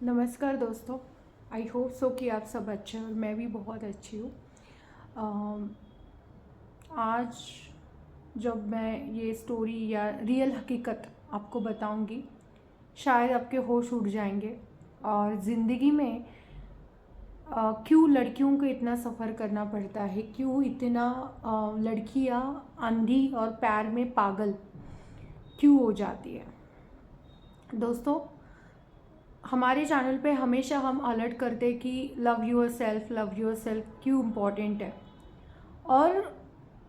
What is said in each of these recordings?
नमस्कार दोस्तों। I hope so कि आप सब अच्छे हैं और मैं भी बहुत अच्छी हूँ। आज जब मैं ये स्टोरी या रियल हकीकत आपको बताऊंगी, शायद आपके होश उड़ जाएंगे और ज़िंदगी में क्यों लड़कियों को इतना सफ़र करना पड़ता है, क्यों इतना लड़कियाँ अंधी और पैर में पागल क्यों हो जाती है। दोस्तों, हमारे चैनल पे हमेशा हम अलर्ट करते हैं कि लव योर सेल्फ क्यों इम्पॉर्टेंट है। और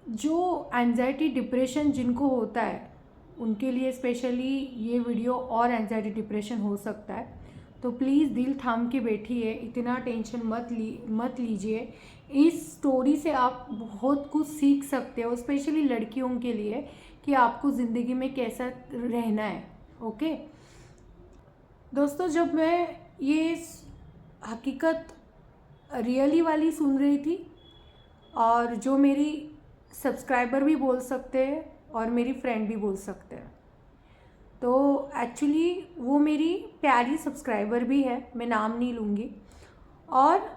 जो एंजाइटी डिप्रेशन जिनको होता है उनके लिए स्पेशली ये वीडियो और एंजाइटी डिप्रेशन हो सकता है। तो प्लीज़ दिल थाम के बैठिए, इतना टेंशन मत लीजिए। इस स्टोरी से आप बहुत कुछ सीख सकते हो, स्पेशली लड़कियों के लिए, कि आपको ज़िंदगी में कैसा रहना है। ओके दोस्तों, जब मैं ये हकीकत रियली वाली सुन रही थी, और जो मेरी सब्सक्राइबर भी बोल सकते हैं और मेरी फ्रेंड भी बोल सकते हैं, तो एक्चुअली वो मेरी प्यारी सब्सक्राइबर भी है, मैं नाम नहीं लूँगी। और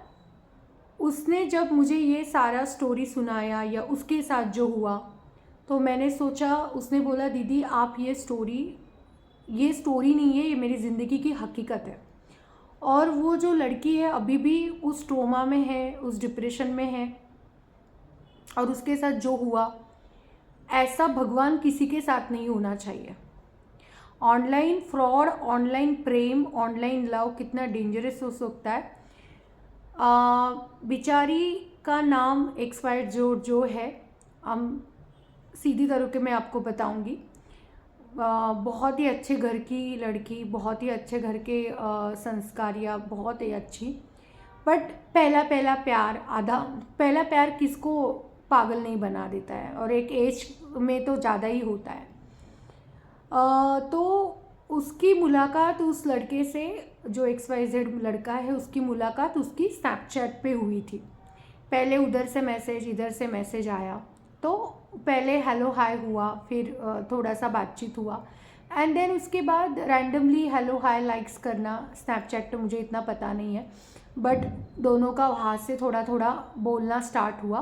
उसने जब मुझे ये सारा स्टोरी सुनाया या उसके साथ जो हुआ, तो मैंने सोचा, उसने बोला दीदी आप ये स्टोरी नहीं है, ये मेरी ज़िंदगी की हकीकत है। और वो जो लड़की है अभी भी उस ट्रोमा में है, उस डिप्रेशन में है, और उसके साथ जो हुआ ऐसा भगवान किसी के साथ नहीं होना चाहिए। ऑनलाइन फ्रॉड, ऑनलाइन प्रेम, ऑनलाइन लव कितना डेंजरस हो सकता है। बेचारी का नाम एक्सपायर्ड जो है, हम सीधी तरीके में आपको बताऊंगी। बहुत ही अच्छे घर की लड़की, बहुत ही अच्छे घर के संस्कारिया, बहुत ही अच्छी। बट पहला पहला प्यार, पहला प्यार किसको पागल नहीं बना देता है, और एक एज में तो ज़्यादा ही होता है। तो उसकी मुलाकात उस लड़के से, जो XYZ लड़का है, उसकी मुलाकात उसकी स्नैपचैट पे हुई थी। पहले उधर से मैसेज, इधर से मैसेज आया, तो पहले हेलो हाय हुआ, फिर थोड़ा सा बातचीत हुआ, एंड देन उसके बाद रैंडमली हेलो हाय लाइक्स करना स्नैपचैट पे, मुझे इतना पता नहीं है, बट दोनों का वहाँ से थोड़ा थोड़ा बोलना स्टार्ट हुआ।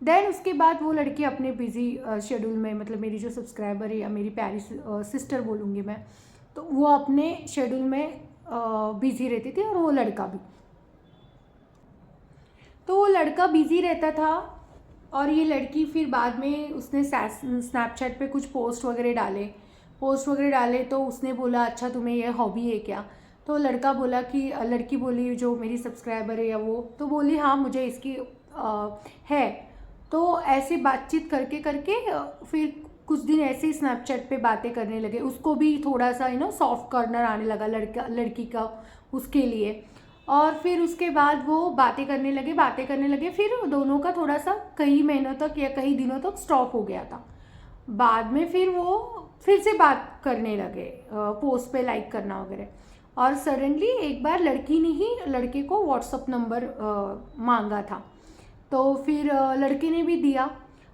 देन उसके बाद वो लड़की अपने बिज़ी शेड्यूल में, मतलब मेरी जो सब्सक्राइबर है या मेरी प्यारी सिस्टर बोलूँगी मैं, तो वो अपने शेड्यूल में बिज़ी रहती थी, और वो लड़का भी। तो वो लड़का बिज़ी रहता था, और ये लड़की फिर बाद में उसने स्नैपचैट पे कुछ पोस्ट वगैरह डाले, तो उसने बोला अच्छा तुम्हें ये हॉबी है क्या। तो लड़का बोला कि, लड़की बोली जो मेरी सब्सक्राइबर है या वो, तो बोली हाँ मुझे इसकी है। तो ऐसे बातचीत करके करके फिर कुछ दिन ऐसे ही स्नैपचैट पे बातें करने लगे। उसको भी थोड़ा सा सॉफ्ट कॉर्नर आने लगा लड़की का उसके लिए। और फिर उसके बाद वो बातें करने लगे, फिर दोनों का थोड़ा सा कई महीनों तक या कई दिनों तक स्टॉप हो गया था। बाद में फिर वो फिर से बात करने लगे, पोस्ट पे लाइक करना वगैरह। और सडनली एक बार लड़की ने ही लड़के को व्हाट्सअप नंबर मांगा था, तो फिर लड़के ने भी दिया।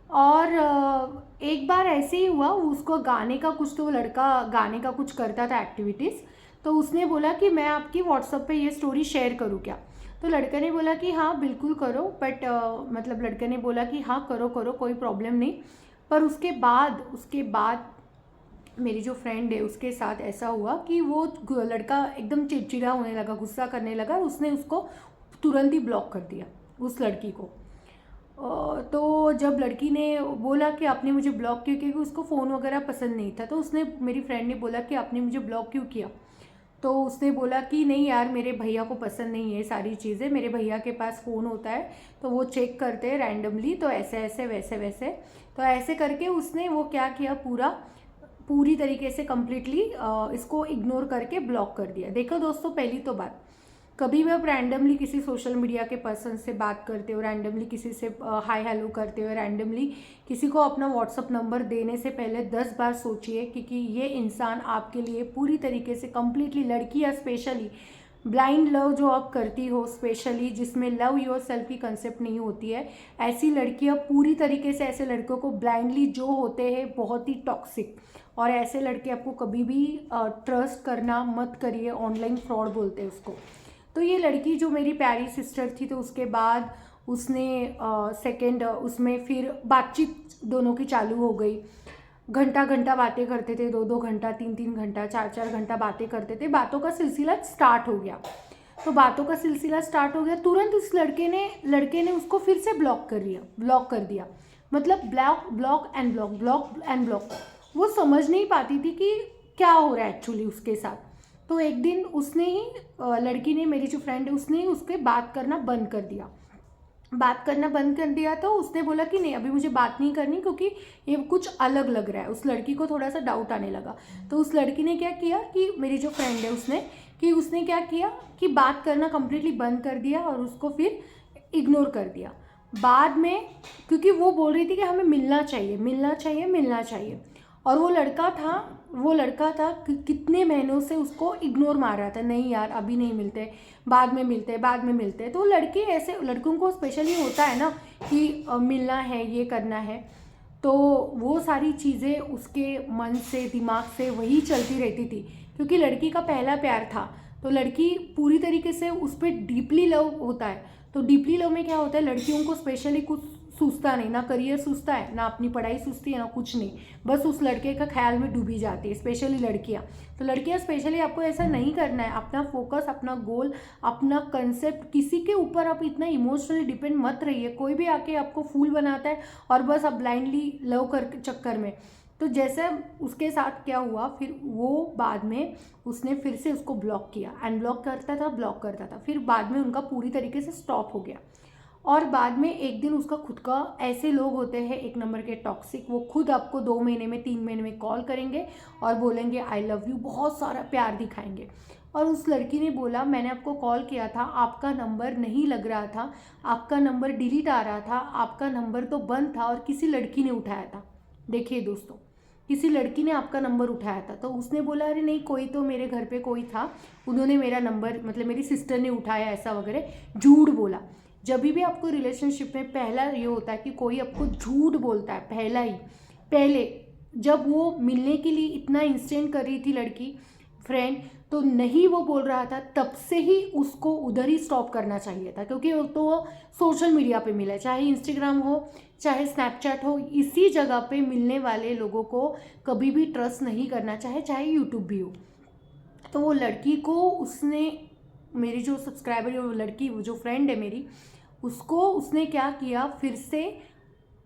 और एक बार ऐसे ही हुआ, उसको गाने का कुछ, तो वो लड़का गाने का कुछ करता था एक्टिविटीज़, तो उसने बोला कि मैं आपकी व्हाट्सअप पे ये स्टोरी शेयर करूँ क्या। तो लड़के ने बोला कि हाँ बिल्कुल करो, बट मतलब लड़के ने बोला कि हाँ करो करो, कोई प्रॉब्लम नहीं। पर उसके बाद मेरी जो फ्रेंड है उसके साथ ऐसा हुआ कि वो लड़का एकदम चिड़चिड़ा होने लगा, गुस्सा करने लगा, उसने उसको तुरंत ही ब्लॉक कर दिया, उस लड़की को। तो जब लड़की ने बोला कि आपने मुझे ब्लॉक क्यों किया, क्योंकि उसको फ़ोन वगैरह पसंद नहीं था, तो उसने, मेरी फ्रेंड ने बोला कि आपने मुझे ब्लॉक क्यों किया। तो उसने बोला कि नहीं यार, मेरे भैया को पसंद नहीं है सारी चीज़ें, मेरे भैया के पास फ़ोन होता है तो वो चेक करते हैं रैंडमली, तो ऐसे ऐसे वैसे वैसे। तो ऐसे करके उसने वो क्या किया, पूरी तरीके से कम्प्लीटली इसको इग्नोर करके ब्लॉक कर दिया। देखो दोस्तों, पहली तो बात, कभी भी आप रैंडमली किसी सोशल मीडिया के पर्सन से बात करते हो, रैंडमली किसी से हाय हेलो करते हो, रैंडमली किसी को अपना व्हाट्सअप नंबर देने से पहले 10 बार सोचिए, क्योंकि ये इंसान आपके लिए पूरी तरीके से कम्प्लीटली, लड़कियाँ स्पेशली ब्लाइंड लव जो आप करती हो, स्पेशली जिसमें लव योर सेल्फ की कंसेप्ट नहीं होती है, ऐसी लड़कियाँ पूरी तरीके से ऐसे लड़कों को ब्लाइंडली जो होते हैं बहुत ही टॉक्सिक, और ऐसे लड़के आपको कभी भी ट्रस्ट करना मत करिए, ऑनलाइन फ्रॉड बोलते हैं उसको। तो ये लड़की जो मेरी प्यारी सिस्टर थी, तो उसके बाद उसने सेकंड उसमें फिर बातचीत दोनों की चालू हो गई। घंटा घंटा बातें करते थे, 2-2 घंटा, 3-3 घंटा, 4-4 घंटा बातें करते थे। बातों का सिलसिला स्टार्ट हो गया। तो बातों का सिलसिला स्टार्ट हो गया, तुरंत उस लड़के ने उसको फिर से ब्लॉक कर दिया। मतलब ब्लॉक एंड ब्लॉक। वो समझ नहीं पाती थी कि क्या हो रहा है एक्चुअली उसके साथ। तो एक दिन उसने ही लड़की ने, मेरी जो फ्रेंड है, उसने ही उसके बात करना बंद कर दिया। तो उसने बोला कि नहीं, अभी मुझे बात नहीं करनी, क्योंकि ये कुछ अलग लग रहा है। उस लड़की को थोड़ा सा डाउट आने लगा। तो उस लड़की ने क्या किया कि मेरी जो फ्रेंड है उसने क्या किया कि बात करना कम्प्लीटली बंद कर दिया और उसको फिर इग्नोर कर दिया। बाद में, क्योंकि वो बोल रही थी कि हमें मिलना चाहिए, और वो लड़का था कि कितने महीनों से उसको इग्नोर मार रहा था, नहीं यार अभी नहीं मिलते, बाद में मिलते। तो लड़के ऐसे, लड़कों को स्पेशली होता है ना कि मिलना है, ये करना है। तो वो सारी चीज़ें उसके मन से, दिमाग से वही चलती रहती थी, क्योंकि लड़की का पहला प्यार था। तो लड़की पूरी तरीके से उस पर डीपली लव होता है। तो डीपली लव में क्या होता है, लड़कियों को स्पेशली कुछ सूझता नहीं, ना करियर सूझता है, ना अपनी पढ़ाई सूझती है, ना कुछ नहीं, बस उस लड़के का ख्याल में डूबी जाती है, स्पेशली लड़कियां। तो लड़कियां स्पेशली, आपको ऐसा नहीं करना है। अपना फोकस, अपना गोल, अपना कंसेप्ट, किसी के ऊपर आप इतना इमोशनली डिपेंड मत रहिए। कोई भी आके आपको फूल बनाता है और बस आप ब्लाइंडली लव कर चक्कर में। तो जैसे उसके साथ क्या हुआ, फिर वो बाद में उसने फिर से उसको ब्लॉक किया, अनब्लॉक करता था, फिर बाद में उनका पूरी तरीके से स्टॉप हो गया। और बाद में एक दिन उसका खुद का, ऐसे लोग होते हैं एक नंबर के टॉक्सिक, वो खुद आपको 2 महीने में, 3 महीने में कॉल करेंगे और बोलेंगे आई लव यू, बहुत सारा प्यार दिखाएंगे। और उस लड़की ने बोला, मैंने आपको कॉल किया था, आपका नंबर नहीं लग रहा था, आपका नंबर डिलीट आ रहा था, आपका नंबर तो बंद था और किसी लड़की ने उठाया था। देखिए दोस्तों, किसी लड़की ने आपका नंबर उठाया था। तो उसने बोला अरे नहीं, कोई तो मेरे घर पे कोई था, उन्होंने मेरा नंबर, मतलब मेरी सिस्टर ने उठाया, ऐसा वगैरह झूठ बोला। जब भी आपको रिलेशनशिप में पहला ये होता है कि कोई आपको झूठ बोलता है, पहले जब वो मिलने के लिए इतना इंस्टेंट कर रही थी लड़की फ्रेंड, तो नहीं वो बोल रहा था, तब से ही उसको उधर ही स्टॉप करना चाहिए था। क्योंकि तो वो सोशल मीडिया पे मिला है, चाहे इंस्टाग्राम हो, चाहे स्नैपचैट हो, इसी जगह पे मिलने वाले लोगों को कभी भी ट्रस्ट नहीं करना, चाहे यूट्यूब भी हो। तो वो लड़की को उसने, मेरी जो सब्सक्राइबर है वो लड़की, वो जो फ्रेंड है मेरी, उसको उसने क्या किया, फिर से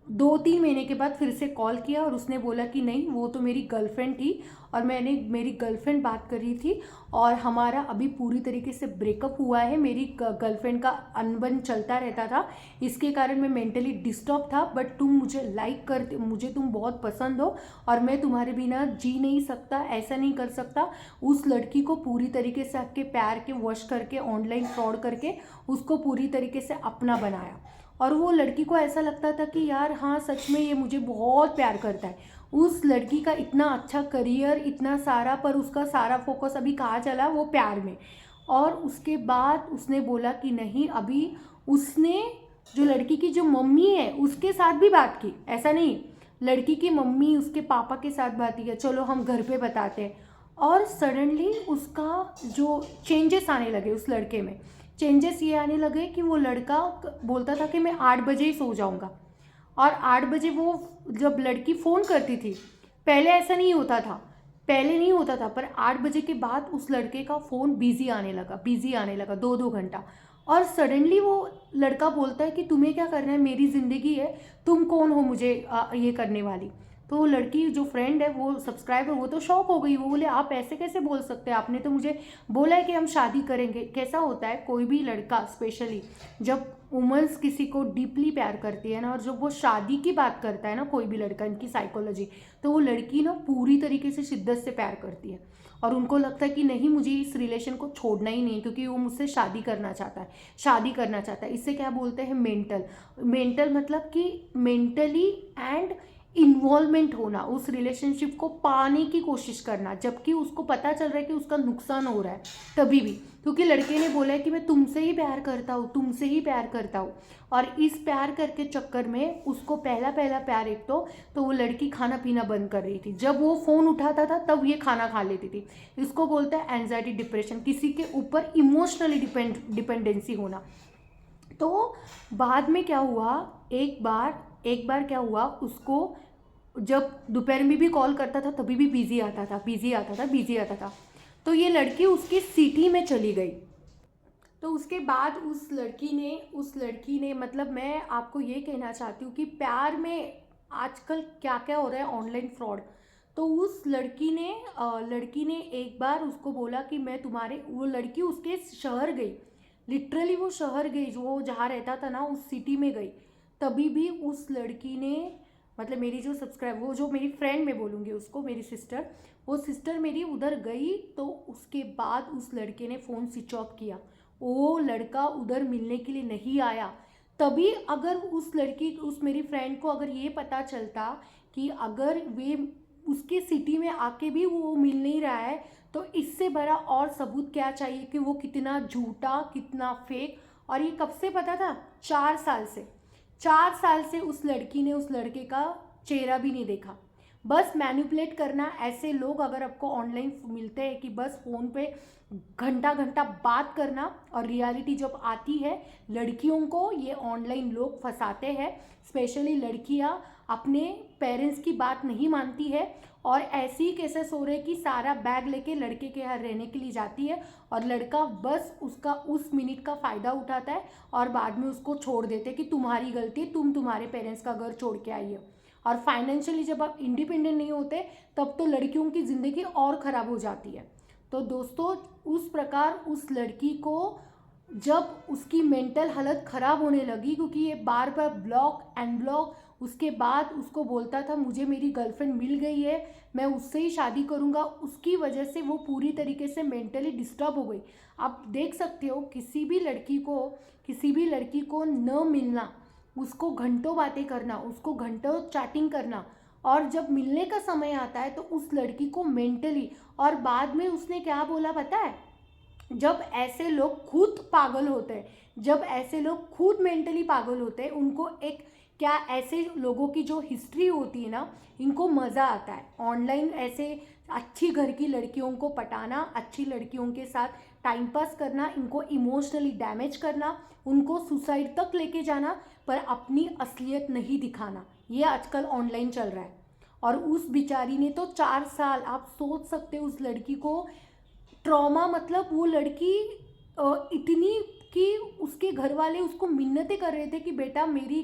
2-3 महीने के बाद फिर से कॉल किया और उसने बोला कि नहीं, वो तो मेरी गर्लफ्रेंड थी और मेरी गर्लफ्रेंड बात कर रही थी और हमारा अभी पूरी तरीके से ब्रेकअप हुआ है। मेरी गर्लफ्रेंड का अनबन चलता रहता था, इसके कारण मैं मेंटली डिस्टर्ब था, बट तुम मुझे लाइक करते, मुझे तुम बहुत पसंद हो और मैं तुम्हारे बिना जी नहीं सकता, ऐसा नहीं कर सकता। उस लड़की को पूरी तरीके से आपके प्यार के वश करके, ऑनलाइन फ्रॉड करके उसको पूरी तरीके से अपना बनाया। और वो लड़की को ऐसा लगता था कि यार हाँ, सच में ये मुझे बहुत प्यार करता है। उस लड़की का इतना अच्छा करियर, इतना सारा, पर उसका सारा फोकस अभी कहाँ चला, वो प्यार में। और उसके बाद उसने बोला कि नहीं, अभी उसने जो लड़की की जो मम्मी है उसके साथ भी बात की, ऐसा नहीं, लड़की की मम्मी उसके पापा के साथ बात की, चलो हम घर पे बताते हैं। और सडनली उसका जो चेंजेस आने लगे उस लड़के में, चेंजेस ये आने लगे कि वो लड़का बोलता था कि मैं 8 बजे ही सो जाऊंगा, और 8 बजे वो जब लड़की फ़ोन करती थी, पहले ऐसा नहीं होता था, पर 8 बजे के बाद उस लड़के का फ़ोन बिज़ी आने लगा 2-2 घंटा। और सडनली वो लड़का बोलता है कि तुम्हें क्या करना है, मेरी ज़िंदगी है, तुम कौन हो मुझे ये करने वाली। तो वो लड़की जो फ्रेंड है, वो सब्सक्राइबर, वो तो शॉक हो गई, वो बोले आप ऐसे कैसे बोल सकते हैं, आपने तो मुझे बोला है कि हम शादी करेंगे। कैसा होता है, कोई भी लड़का स्पेशली जब वुमेंस किसी को डीपली प्यार करती है ना, और जब वो शादी की बात करता है ना, कोई भी लड़का, इनकी साइकोलॉजी, तो वो लड़की ना पूरी तरीके से शिद्दत से प्यार करती है और उनको लगता है कि नहीं, मुझे इस रिलेशन को छोड़ना ही नहीं, क्योंकि वो मुझसे शादी करना चाहता है। इससे क्या बोलते हैं, मेंटल मतलब कि मेंटली एंड इन्वॉल्वमेंट होना, उस रिलेशनशिप को पाने की कोशिश करना, जबकि उसको पता चल रहा है कि उसका नुकसान हो रहा है। तभी भी क्योंकि लड़के ने बोला है कि मैं तुमसे ही प्यार करता हूँ, तुमसे ही प्यार करता हूँ। और इस प्यार करके चक्कर में उसको पहला पहला प्यार एक तो वो लड़की खाना पीना बंद कर रही थी। जब वो फ़ोन उठाता था तब ये खाना खा लेती थी। इसको बोलते हैं एंजाइटी डिप्रेशन, किसी के ऊपर इमोशनली डिपेंडेंसी होना। तो बाद में क्या हुआ, एक बार क्या हुआ, उसको जब दोपहर में भी कॉल करता था तभी भी बिजी आता था। तो ये लड़की उसकी सिटी में चली गई। तो उसके बाद उस लड़की ने मतलब मैं आपको ये कहना चाहती हूँ कि प्यार में आजकल क्या क्या हो रहा है, ऑनलाइन फ्रॉड। तो उस लड़की ने एक बार उसको बोला कि मैं तुम्हारे, वो लड़की उसके शहर गई, लिटरली वो शहर गई, जो वो जहाँ रहता था ना उस सिटी में गई। तभी भी उस लड़की ने, मतलब मेरी जो वो जो मेरी फ्रेंड मैं बोलूँगी उसको, मेरी सिस्टर, वो सिस्टर मेरी उधर गई। तो उसके बाद उस लड़के ने फ़ोन स्विच ऑफ किया, वो लड़का उधर मिलने के लिए नहीं आया। तभी अगर उस मेरी फ्रेंड को अगर ये पता चलता कि अगर वे उसके सिटी में आके भी वो मिल नहीं रहा है, तो इससे बड़ा और सबूत क्या चाहिए कि वो कितना झूठा, कितना फेक। और ये कब से पता था? 4 साल से। 4 साल से उस लड़की ने उस लड़के का चेहरा भी नहीं देखा। बस मैनिपुलेट करना। ऐसे लोग अगर आपको ऑनलाइन मिलते हैं कि बस फ़ोन पे घंटा घंटा बात करना, और रियलिटी जब आती है लड़कियों को ये ऑनलाइन लोग फंसाते हैं। स्पेशली लड़कियां अपने पेरेंट्स की बात नहीं मानती है, और ऐसे ही केसेस हो रहे कि सारा बैग लेके लड़के के यहाँ रहने के लिए जाती है, और लड़का बस उसका उस मिनट का फ़ायदा उठाता है और बाद में उसको छोड़ देते कि तुम्हारी गलती, तुम तुम्हारे पेरेंट्स का घर छोड़ के आई हो। और फाइनेंशियली जब आप इंडिपेंडेंट नहीं होते तब तो लड़कियों की ज़िंदगी और ख़राब हो जाती है। तो दोस्तों, उस प्रकार उस लड़की को जब उसकी मेंटल हालत ख़राब होने लगी, क्योंकि ये बार बार ब्लॉक एंड ब्लॉक, उसके बाद उसको बोलता था मुझे मेरी गर्लफ्रेंड मिल गई है, मैं उससे ही शादी करूँगा, उसकी वजह से वो पूरी तरीके से मेंटली डिस्टर्ब हो गई। आप देख सकते हो किसी भी लड़की को न मिलना, उसको घंटों बातें करना, उसको घंटों चैटिंग करना, और जब मिलने का समय आता है तो उस लड़की को मेंटली, और बाद में उसने क्या बोला पता है? जब ऐसे लोग खुद पागल होते हैं, जब ऐसे लोग खुद मेंटली पागल होते हैं, उनको एक क्या, ऐसे लोगों की जो हिस्ट्री होती है ना, इनको मज़ा आता है ऑनलाइन ऐसे अच्छी घर की लड़कियों को पटाना, अच्छी लड़कियों के साथ टाइम पास करना, इनको इमोशनली डैमेज करना, उनको सुसाइड तक लेके जाना, पर अपनी असलियत नहीं दिखाना। ये आजकल ऑनलाइन चल रहा है। और उस बिचारी ने तो 4 साल, आप सोच सकते हो उस लड़की को ट्रॉमा, मतलब वो लड़की इतनी कि उसके घर वाले उसको मिन्नतें कर रहे थे कि बेटा मेरी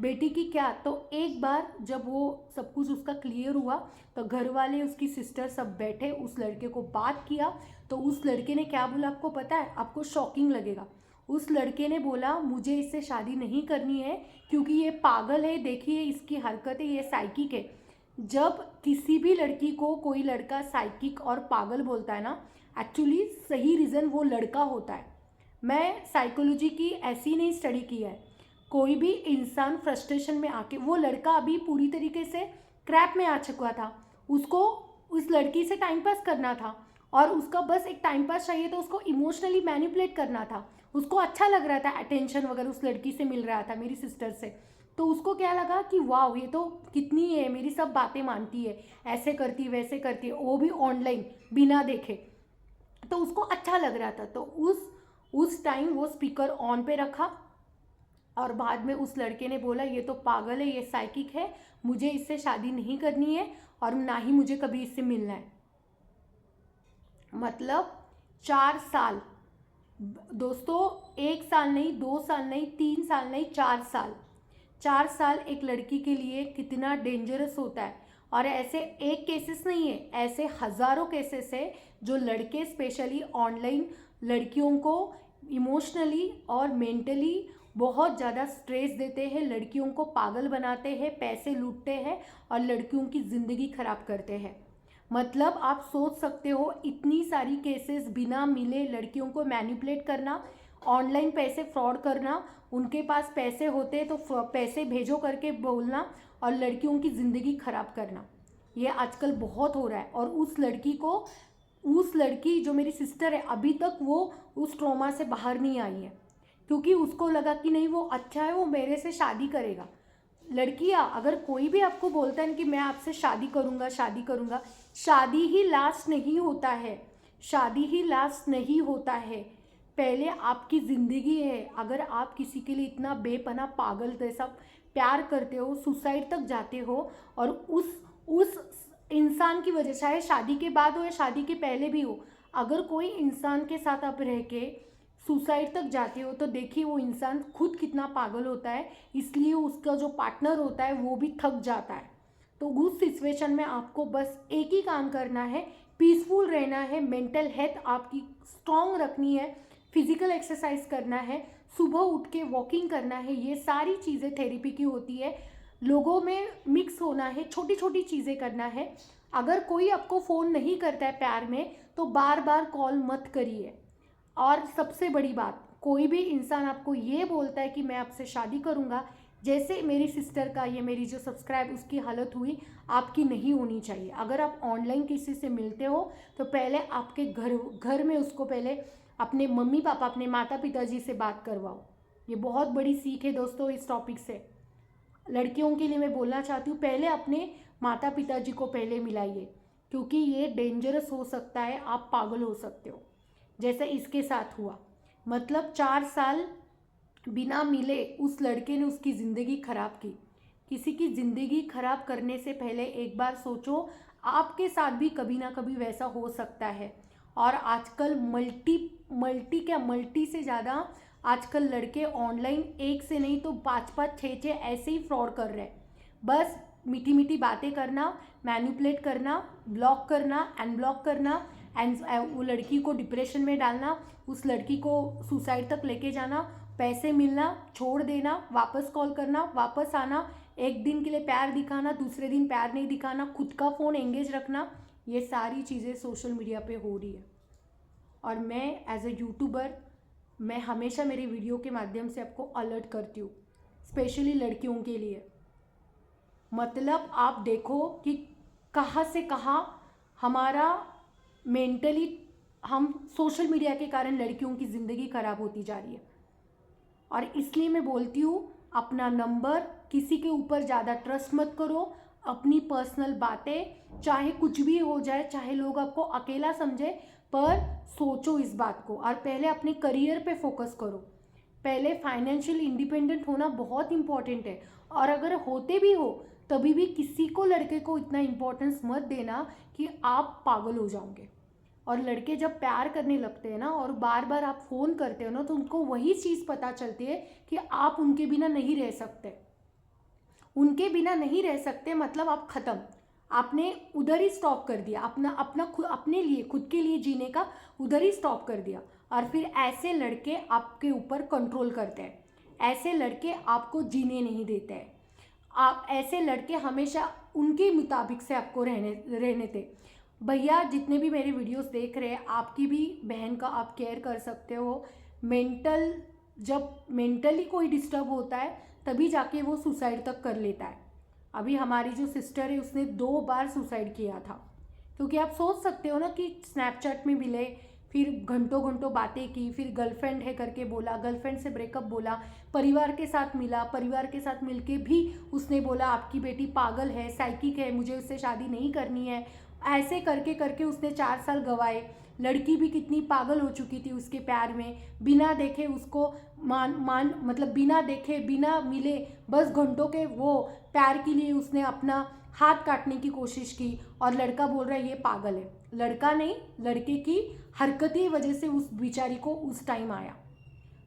बेटी की क्या। तो एक बार जब वो सब कुछ उसका क्लियर हुआ तो घर वाले, उसकी सिस्टर सब बैठे, उस लड़के को बात किया। तो उस लड़के ने क्या बोला आपको पता है? आपको शॉकिंग लगेगा। उस लड़के ने बोला मुझे इससे शादी नहीं करनी है क्योंकि ये पागल है, देखिए इसकी हरकतें, ये साइकिक है। जब किसी भी लड़की को कोई लड़का साइकिक और पागल बोलता है ना, एक्चुअली सही रीज़न वो लड़का होता है। मैं साइकोलॉजी की ऐसी नहीं स्टडी की है। कोई भी इंसान फ्रस्ट्रेशन में आके, वो लड़का अभी पूरी तरीके से क्रैप में आ चुका था, उसको उस लड़की से टाइम पास करना था, और उसका बस एक टाइम पास चाहिए, तो उसको इमोशनली मैनिपुलेट करना था। उसको अच्छा लग रहा था, अटेंशन वगैरह उस लड़की से मिल रहा था, मेरी सिस्टर से। तो उसको क्या लगा कि वाह ये तो कितनी है, मेरी सब बातें मानती है, ऐसे करती वैसे करती है, वो भी ऑनलाइन बिना देखे। तो उसको अच्छा लग रहा था। तो उस टाइम वो स्पीकर ऑन पे रखा, और बाद में उस लड़के ने बोला ये तो पागल है, ये साइकिक है, मुझे इससे शादी नहीं करनी है और ना ही मुझे कभी इससे मिलना है। मतलब 4 साल दोस्तों, 1 साल नहीं, 2 साल नहीं, 3 साल नहीं, 4 साल। 4 साल एक लड़की के लिए कितना डेंजरस होता है। और ऐसे एक केसेस नहीं है, ऐसे हज़ारों केसेस है जो लड़के स्पेशली ऑनलाइन लड़कियों को इमोशनली और मेंटली बहुत ज़्यादा स्ट्रेस देते हैं, लड़कियों को पागल बनाते हैं, पैसे लूटते हैं और लड़कियों की ज़िंदगी ख़राब करते हैं। मतलब आप सोच सकते हो, इतनी सारी केसेस, बिना मिले लड़कियों को मैनिपुलेट करना, ऑनलाइन पैसे फ्रॉड करना, उनके पास पैसे होते तो पैसे भेजो करके बोलना, और लड़कियों की ज़िंदगी ख़राब करना, ये आजकल बहुत हो रहा है। और उस लड़की को उस लड़की जो मेरी सिस्टर है अभी तक वो उस ट्रॉमा से बाहर नहीं आई है, क्योंकि उसको लगा कि नहीं वो अच्छा है, वो मेरे से शादी करेगा। लड़कियां, अगर कोई भी आपको बोलता है कि मैं आपसे शादी करूँगा शादी करूँगा, शादी ही लास्ट नहीं होता है, शादी ही लास्ट नहीं होता है। पहले आपकी ज़िंदगी है। अगर आप किसी के लिए इतना बेपनाह पागल जैसा प्यार करते हो, सुसाइड तक जाते हो, और उस इंसान की वजह, चाहे शादी के बाद हो या शादी के पहले भी हो, अगर कोई इंसान के साथ आप रह के सुसाइड तक जाते हो तो देखिए वो इंसान खुद कितना पागल होता है, इसलिए उसका जो पार्टनर होता है वो भी थक जाता है। तो उस सिचुएशन में आपको बस एक ही काम करना है, पीसफुल रहना है, मेंटल हेल्थ आपकी स्ट्रॉन्ग रखनी है, फिजिकल एक्सरसाइज करना है, सुबह उठ के वॉकिंग करना है। ये सारी चीज़ें थेरेपी की होती है। लोगों में मिक्स होना है, छोटी छोटी चीज़ें करना है। अगर कोई आपको फ़ोन नहीं करता है प्यार में तो बार बार कॉल मत करिए। और सबसे बड़ी बात, कोई भी इंसान आपको ये बोलता है कि मैं आपसे शादी करूँगा, जैसे मेरी सिस्टर का, ये मेरी जो सब्सक्राइब उसकी हालत हुई, आपकी नहीं होनी चाहिए। अगर आप ऑनलाइन किसी से मिलते हो तो पहले आपके घर में उसको पहले अपने मम्मी पापा, अपने माता पिताजी से बात करवाओ। ये बहुत बड़ी सीख है दोस्तों इस टॉपिक से। लड़कियों के लिए मैं बोलना चाहती हूँ, पहले अपने माता पिताजी को पहले मिलाइए, क्योंकि ये डेंजरस हो सकता है, आप पागल हो सकते हो, जैसे इसके साथ हुआ। मतलब 4 साल बिना मिले उस लड़के ने उसकी ज़िंदगी ख़राब की। किसी की ज़िंदगी ख़राब करने से पहले एक बार सोचो, आपके साथ भी कभी ना कभी वैसा हो सकता है। और आजकल मल्टी से ज़्यादा आजकल लड़के ऑनलाइन एक से नहीं तो 5-5 6-6 ऐसे ही फ्रॉड कर रहे हैं। बस मीठी मीठी बातें करना, मैनिपुलेट करना, ब्लॉक करना, अनब्लॉक करना, एंड वो लड़की को डिप्रेशन में डालना, उस लड़की को सुसाइड तक लेके जाना, पैसे मिलना, छोड़ देना, वापस कॉल करना, वापस आना, एक दिन के लिए प्यार दिखाना, दूसरे दिन प्यार नहीं दिखाना, खुद का फ़ोन एंगेज रखना। ये सारी चीज़ें सोशल मीडिया पे हो रही है। और मैं एज ए यूट्यूबर, मैं हमेशा मेरे वीडियो के माध्यम से आपको अलर्ट करती हूँ, स्पेशली लड़कियों के लिए। मतलब आप देखो कि कहाँ से कहाँ हमारा मेंटली, हम सोशल मीडिया के कारण लड़कियों की ज़िंदगी ख़राब होती जा रही है। और इसलिए मैं बोलती हूँ, अपना नंबर, किसी के ऊपर ज़्यादा ट्रस्ट मत करो, अपनी पर्सनल बातें, चाहे कुछ भी हो जाए, चाहे लोग आपको अकेला समझे, पर सोचो इस बात को, और पहले अपने करियर पे फोकस करो। पहले फाइनेंशियल इंडिपेंडेंट होना बहुत इम्पॉर्टेंट है। और अगर होते भी हो तभी भी किसी को, लड़के को इतना इम्पोर्टेंस मत देना कि आप पागल हो जाओगे। और लड़के जब प्यार करने लगते हैं ना, और बार बार आप फ़ोन करते हो ना, तो उनको वही चीज़ पता चलती है कि आप उनके बिना नहीं रह सकते। उनके बिना नहीं रह सकते मतलब आप ख़त्म। आपने उधर ही स्टॉप कर दिया, अपने लिए, खुद के लिए जीने का उधर ही स्टॉप कर दिया। और फिर ऐसे लड़के आपके ऊपर कंट्रोल करते हैं, ऐसे लड़के आपको जीने नहीं देते हैं। आप ऐसे लड़के हमेशा उनके मुताबिक से आपको रहने थे। भैया, जितने भी मेरे वीडियोस देख रहे हैं, आपकी भी बहन का आप केयर कर सकते हो। जब मेंटली कोई डिस्टर्ब होता है तभी जाके वो सुसाइड तक कर लेता है। अभी हमारी जो सिस्टर है उसने 2 बार सुसाइड किया था, क्योंकि आप सोच सकते हो ना कि स्नैपचैट में मिले, फिर घंटों घंटों बातें की, फिर गर्लफ्रेंड है करके बोला, गर्लफ्रेंड से ब्रेकअप बोला, परिवार के साथ मिला, परिवार के साथ मिलके भी उसने बोला आपकी बेटी पागल है, साइकिक है, मुझे उससे शादी नहीं करनी है। ऐसे करके करके उसने 4 साल गंवाए। लड़की भी कितनी पागल हो चुकी थी उसके प्यार में, बिना देखे उसको मतलब बिना देखे, बिना मिले, बस घंटों के वो प्यार के लिए उसने अपना हाथ काटने की कोशिश की। और लड़का बोल रहा है ये पागल है। लड़का नहीं, लड़के की हरकती वजह से उस बेचारी को उस टाइम आया।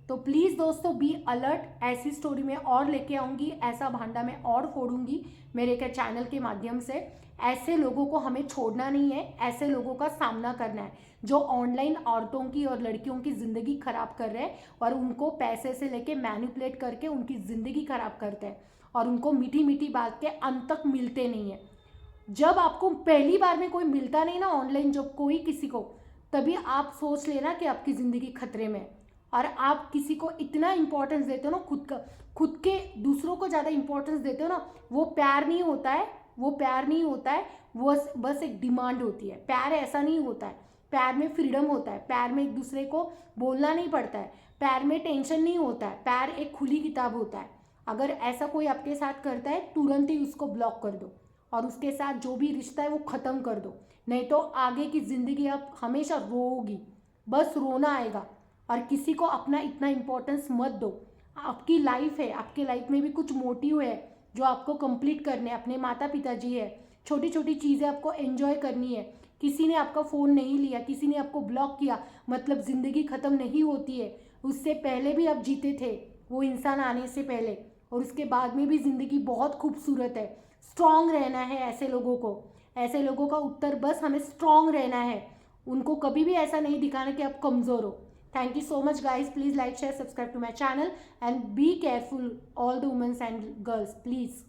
तो प्लीज़ दोस्तों, बी अलर्ट। ऐसी स्टोरी में और लेके आऊँगी, ऐसा भांडा मैं और फोड़ूंगी मेरे के चैनल के माध्यम से। ऐसे लोगों को हमें छोड़ना नहीं है, ऐसे लोगों का सामना करना है जो ऑनलाइन औरतों की और लड़कियों की ज़िंदगी ख़राब कर रहे हैं, और उनको पैसे से लेके मैनिपुलेट करके उनकी ज़िंदगी ख़राब करते हैं, और उनको मीठी मीठी बात के अंत तक मिलते नहीं है। जब आपको पहली बार में कोई मिलता नहीं ना ऑनलाइन, जब कोई किसी को, तभी आप सोच लेना कि आपकी ज़िंदगी खतरे में है। और आप किसी को इतना इम्पोर्टेंस देते हो ना, खुद के दूसरों को ज़्यादा इम्पोर्टेंस देते हो ना, वो प्यार नहीं होता है, वो प्यार नहीं होता है, वो बस एक डिमांड होती है। प्यार ऐसा नहीं होता है। प्यार में फ्रीडम होता है, प्यार में एक दूसरे को बोलना नहीं पड़ता है, प्यार में टेंशन नहीं होता है, प्यार एक खुली किताब होता है। अगर ऐसा कोई आपके साथ करता है तुरंत ही उसको ब्लॉक कर दो और उसके साथ जो भी रिश्ता है वो ख़त्म कर दो, नहीं तो आगे की ज़िंदगी आप हमेशा रोओगी, बस रोना आएगा। और किसी को अपना इतना इम्पोर्टेंस मत दो। आपकी लाइफ है, आपके लाइफ में भी कुछ मोटिव है जो आपको कंप्लीट करने, अपने माता पिताजी है, छोटी छोटी चीज़ें आपको एंजॉय करनी है। किसी ने आपका फ़ोन नहीं लिया, किसी ने आपको ब्लॉक किया, मतलब ज़िंदगी ख़त्म नहीं होती है। उससे पहले भी आप जीते थे, वो इंसान आने से पहले, और उसके बाद में भी ज़िंदगी बहुत खूबसूरत है। स्ट्रॉन्ग रहना है ऐसे लोगों को, ऐसे लोगों का उत्तर बस हमें स्ट्रॉन्ग रहना है। उनको कभी भी ऐसा नहीं दिखाना कि आप कमज़ोर हो। Thank you so much guys. Please like, share, subscribe to my channel and be careful all the women and girls please.